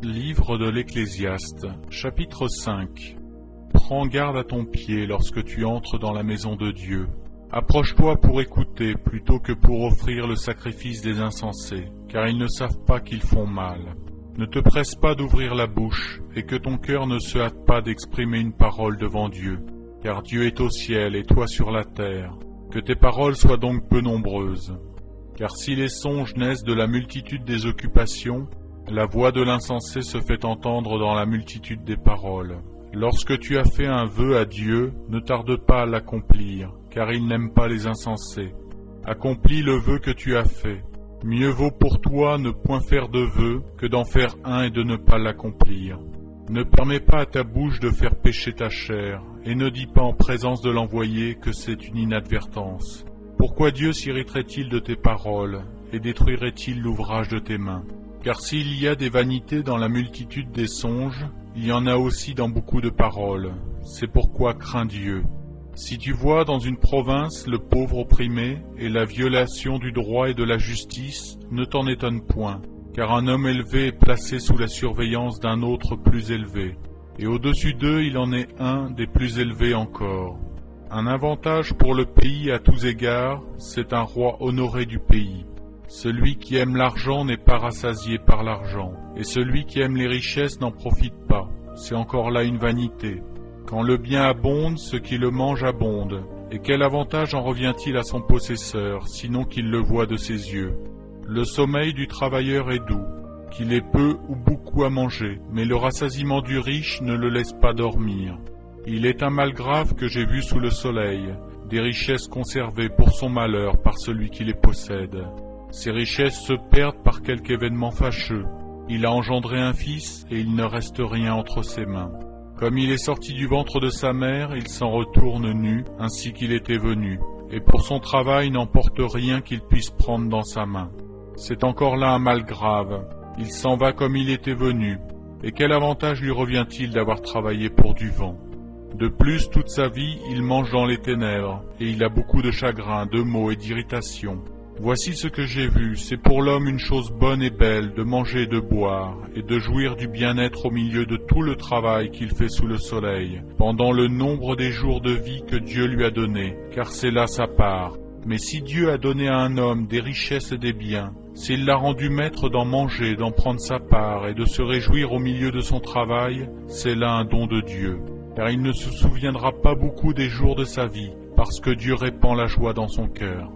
Livre de l'Ecclésiaste, chapitre 5. Prends garde à ton pied lorsque tu entres dans la maison de Dieu. Approche-toi pour écouter plutôt que pour offrir le sacrifice des insensés, car ils ne savent pas qu'ils font mal. Ne te presse pas d'ouvrir la bouche, et que ton cœur ne se hâte pas d'exprimer une parole devant Dieu, car Dieu est au ciel et toi sur la terre. Que tes paroles soient donc peu nombreuses. Car si les songes naissent de la multitude des occupations, la voix de l'insensé se fait entendre dans la multitude des paroles. Lorsque tu as fait un vœu à Dieu, ne tarde pas à l'accomplir, car il n'aime pas les insensés. Accomplis le vœu que tu as fait. Mieux vaut pour toi ne point faire de vœu que d'en faire un et de ne pas l'accomplir. Ne permets pas à ta bouche de faire pécher ta chair, et ne dis pas en présence de l'envoyé que c'est une inadvertance. Pourquoi Dieu s'irriterait-il de tes paroles, et détruirait-il l'ouvrage de tes mains? Car s'il y a des vanités dans la multitude des songes, il y en a aussi dans beaucoup de paroles. C'est pourquoi crains Dieu. Si tu vois dans une province le pauvre opprimé et la violation du droit et de la justice, ne t'en étonne point, car un homme élevé est placé sous la surveillance d'un autre plus élevé, et au-dessus d'eux il en est un des plus élevés encore. Un avantage pour le pays à tous égards, c'est un roi honoré du pays. Celui qui aime l'argent n'est pas rassasié par l'argent, et celui qui aime les richesses n'en profite pas. C'est encore là une vanité. Quand le bien abonde, ce qui le mange abonde. Et quel avantage en revient-il à son possesseur, sinon qu'il le voit de ses yeux? Le sommeil du travailleur est doux, qu'il ait peu ou beaucoup à manger, mais le rassasiement du riche ne le laisse pas dormir. Il est un mal grave que j'ai vu sous le soleil, des richesses conservées pour son malheur par celui qui les possède. Ces richesses se perdent par quelque événement fâcheux. Il a engendré un fils et il ne reste rien entre ses mains. Comme il est sorti du ventre de sa mère, il s'en retourne nu, ainsi qu'il était venu, et pour son travail n'emporte rien qu'il puisse prendre dans sa main. C'est encore là un mal grave. Il s'en va comme il était venu. Et quel avantage lui revient-il d'avoir travaillé pour du vent? De plus, toute sa vie, il mange dans les ténèbres, et il a beaucoup de chagrin, de maux et d'irritation. Voici ce que j'ai vu, c'est pour l'homme une chose bonne et belle de manger et de boire, et de jouir du bien-être au milieu de tout le travail qu'il fait sous le soleil, pendant le nombre des jours de vie que Dieu lui a donnés, car c'est là sa part. Mais si Dieu a donné à un homme des richesses et des biens, s'il l'a rendu maître d'en manger, d'en prendre sa part, et de se réjouir au milieu de son travail, c'est là un don de Dieu, car il ne se souviendra pas beaucoup des jours de sa vie, parce que Dieu répand la joie dans son cœur.